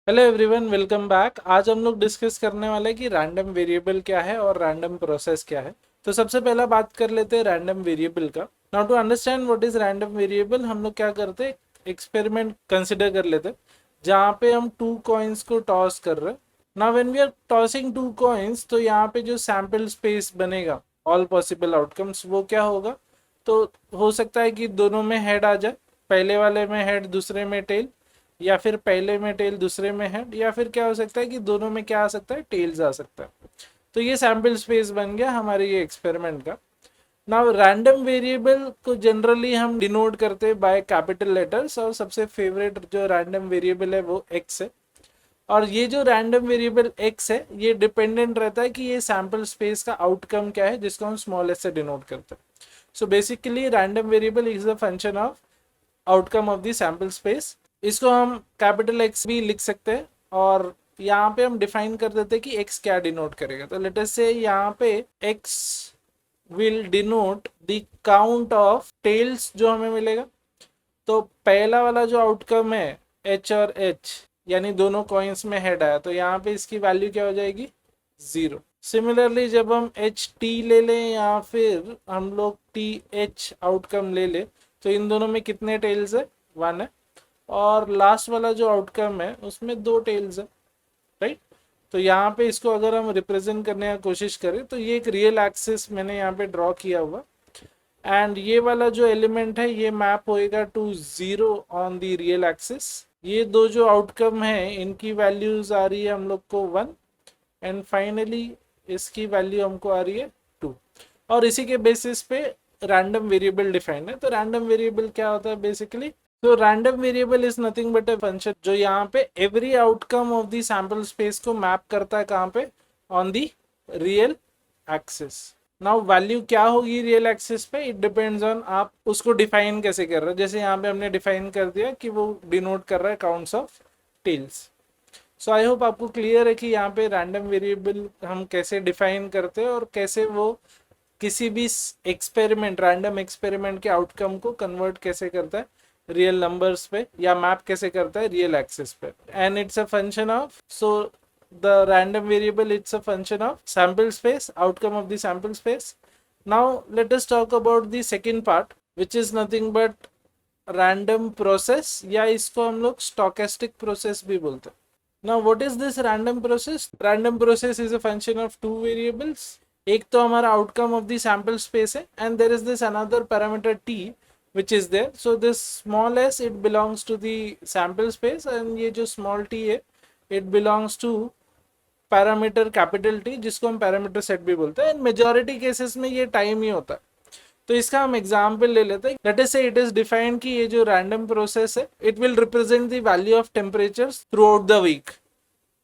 Hello everyone, welcome back. आज हम लोग डिस्कस करने वाले हैं कि रैंडम वेरिएबल क्या है और रैंडम प्रोसेस क्या है। तो सबसे पहला बात कर लेते हैं रैंडम वेरिएबल का। Now to understand what is random variable, हम लोग क्या करते हैं, एक्सपेरिमेंट कंसिडर कर लेते हैं जहाँ पे हम टू कॉइन्स को टॉस कर रहे हैं। Now when we are tossing two coins, तो यहाँ पे जो सैम्पल स्पेस बनेगा, ऑल पॉसिबल आउटकम्स, वो क्या होगा। तो हो सकता है कि दोनों में हेड आ जाए, पहले वाले में हेड दूसरे में टेल, या फिर पहले में टेल दूसरे में हेड, या फिर क्या हो सकता है कि दोनों में क्या आ सकता है, टेल्स आ सकता है। तो ये सैम्पल स्पेस बन गया हमारे ये एक्सपेरिमेंट का। नाउ रैंडम वेरिएबल को जनरली हम डिनोट करते हैं बाय कैपिटल लेटर्स, और सबसे फेवरेट जो रैंडम वेरिएबल है वो एक्स है। और ये जो रैंडम वेरिएबल एक्स है, ये डिपेंडेंट रहता है कि ये सैम्पल स्पेस का आउटकम क्या है, जिसको हम स्मॉल एस से डिनोट करते हैं। So basically random variable is a function of outcome of the sample space. इसको हम कैपिटल एक्स भी लिख सकते हैं, और यहाँ पे हम डिफाइन कर देते हैं कि एक्स क्या डिनोट करेगा। तो लेट अस से यहाँ पे x will denote the count of tails जो हमें मिलेगा। तो पहला वाला जो आउटकम है एच और एच, यानी दोनों कॉइन्स में हेड आया, तो यहाँ पे इसकी वैल्यू क्या हो जाएगी, 0। सिमिलरली जब हम एच टी ले लें या फिर हम लोग टी एच आउटकम ले ले, तो इन दोनों में कितने टेल्स है, 1 है। और लास्ट वाला जो आउटकम है उसमें 2 टेल्स है, राइट। तो यहाँ पे इसको अगर हम रिप्रेजेंट करने की कोशिश करें, तो ये एक रियल एक्सिस मैंने यहाँ पे ड्रॉ किया हुआ, एंड ये वाला जो एलिमेंट है ये मैप होएगा to 0 on the real axis. ये दो जो आउटकम है इनकी वैल्यूज आ रही है हम लोग को 1, एंड फाइनली इसकी वैल्यू हमको आ रही है 2। और इसी के बेसिस पे रैंडम वेरिएबल डिफाइंड है। तो रैंडम वेरिएबल क्या होता है बेसिकली, तो random variable is nothing but a function जो यहाँ पे every outcome of the sample space को मैप करता है, कहाँ पे, on the real axis. Now value क्या होगी रियल एक्सिस पे, इट डिपेंड्स ऑन आप उसको डिफाइन कैसे कर रहे हो। जैसे यहाँ पे हमने डिफाइन कर दिया कि वो डिनोट कर रहा है counts of tails. So I hope आपको क्लियर है कि यहाँ पे रैंडम वेरिएबल हम कैसे डिफाइन करते हैं और कैसे वो किसी भी एक्सपेरिमेंट, रैंडम एक्सपेरिमेंट के आउटकम को कन्वर्ट कैसे करता है रियल नंबर्स पे, या मैप कैसे करता है रियल एक्सिस पे। And it's a function of, so the random variable it's a function of sample space, outcome of the sample space. Now let us talk about the second part, which is nothing but random process, या इसको हम लोग stochastic process भी बोलते हैं। Now what is this random process? Random process is a function of two variables. एक तो हमारा outcome of the sample space है, and there is this another parameter t which is there. So this small s it belongs to the sample space, and ये जो small t है it belongs to parameter capital T, जिसको हम parameter set भी बोलते हैं। Majority cases में ये टाइम ही होता है। तो इसका हम एग्जाम्पल ले लेते हैं। लेट अस से इट इज डिफाइंड कि ये जो रैंडम प्रोसेस है it will represent the value of temperatures throughout the week.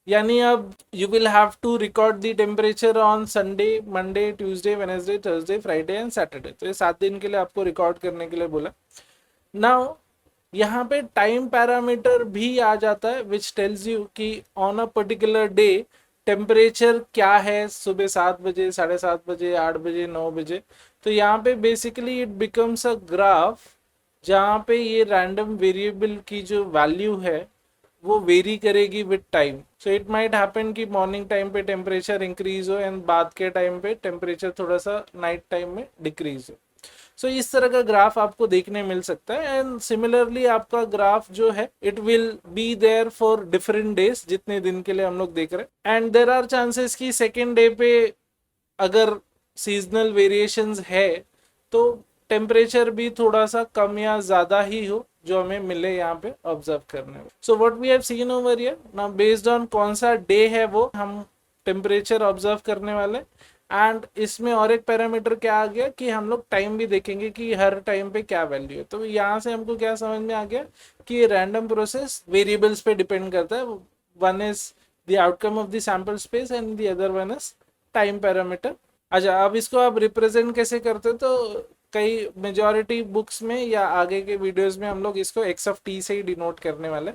यानी अब you will have to record the temperature on Sunday, Monday, Tuesday, Wednesday, Thursday, Friday and Saturday. तो ये 7 दिन के लिए आपको रिकॉर्ड करने के लिए बोला। नाउ यहाँ पे टाइम पैरामीटर भी आ जाता है विच टेल्स यू कि on a particular day temperature क्या है, सुबह 7 बजे, 7:30 बजे, 8 बजे, 9 बजे। तो यहाँ पे basically it becomes a graph जहाँ पे ये रैंडम वेरिएबल की जो वैल्यू है वो वेरी करेगी with time. So it might happen कि मॉर्निंग टाइम पे टेम्परेचर इंक्रीज हो, एंड बाद के टाइम पे टेम्परेचर थोड़ा सा नाइट टाइम में डिक्रीज हो। सो इस तरह का ग्राफ आपको देखने मिल सकता है। एंड सिमिलरली आपका ग्राफ जो है it will be there for different days, जितने दिन के लिए हम लोग देख रहे हैं। एंड देर आर चांसेस कि सेकेंड डे पे अगर सीजनल वेरिएशंस है तो टेम्परेचर भी थोड़ा सा कम या ज्यादा ही हो जो हमें मिले यहाँ पे ऑब्जर्व करने में। So what we have seen over here, now based on कौन सा डे है वो हम टेम्परेचर ऑब्जर्व करने वाले। एंड इसमें और एक पैरामीटर क्या आ गया कि हम लोग टाइम भी देखेंगे कि हर टाइम पे क्या वैल्यू है। तो यहाँ से हमको क्या समझ में आ गया कि ये रैंडम प्रोसेस वेरिएबल्स पे डिपेंड करता है। One is the outcome of the sample space and the other one is time parameter. अच्छा, अब इसको आप रिप्रेजेंट कैसे करते, तो कई मेजॉरिटी बुक्स में या आगे के वीडियोस में हम लोग इसको एक्स ऑफ टी से ही डिनोट करने वाले।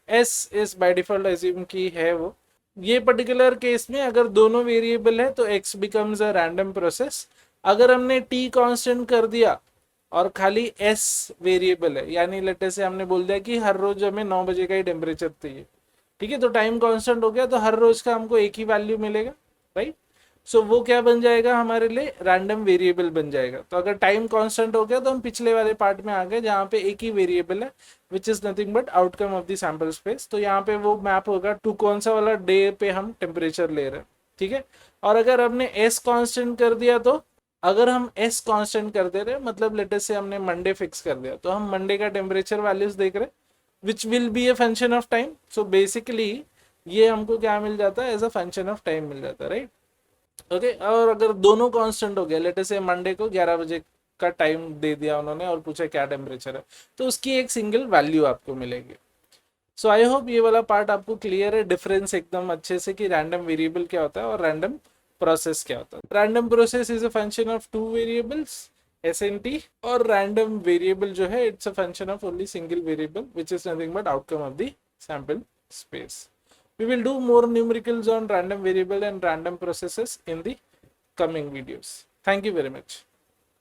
S is by default assume की है वो। ये पर्टिकुलर केस में अगर दोनों वेरिएबल है तो x becomes a random process. अगर हमने t कांस्टेंट कर दिया और खाली s वेरिएबल है, यानी लेट से हमने बोल दिया कि हर रोज हमें 9 बजे का ही टेम्परेचर चाहिए, ठीक है, तो टाइम कांस्टेंट हो गया तो हर रोज का हमको एक ही वैल्यू मिलेगा, राइट। सो वो क्या बन जाएगा हमारे लिए, रैंडम वेरिएबल बन जाएगा। तो अगर टाइम कांस्टेंट हो गया तो हम पिछले वाले पार्ट में आ गए जहाँ पे एक ही वेरिएबल है which is nothing but outcome of the sample space. तो यहाँ पे वो मैप होगा टू कौन सा वाला डे पे हम टेम्परेचर ले रहे हैं, ठीक है। और अगर हमने एस कांस्टेंट कर दिया तो, अगर हम एस कांस्टेंट कर दे रहे मतलब लेटेस्ट से हमने मंडे फिक्स कर दिया तो हम मंडे का टेम्परेचर वैल्यूज देख रहे which will be a function of time. So basically ये हमको क्या मिल जाता है, as a function of time मिल जाता है, राइट। ओके, और अगर दोनों कांस्टेंट हो गया, लेटेस्ट से मंडे को 11 बजे का टाइम दे दिया उन्होंने और पूछा क्या टेम्परेचर है, तो उसकी एक सिंगल वैल्यू आपको मिलेगी। सो आई होप ये वाला पार्ट आपको क्लियर है, डिफरेंस एकदम अच्छे से कि रैंडम वेरिएबल क्या होता है और रैंडम प्रोसेस क्या होता है। Random process is a function of two variables SNT, और रैंडम वेरिएबल जो है it's a function of only single variable which is nothing but outcome of the sample space. We will do more numericals on random variable and random processes in the coming videos. Thank you very much.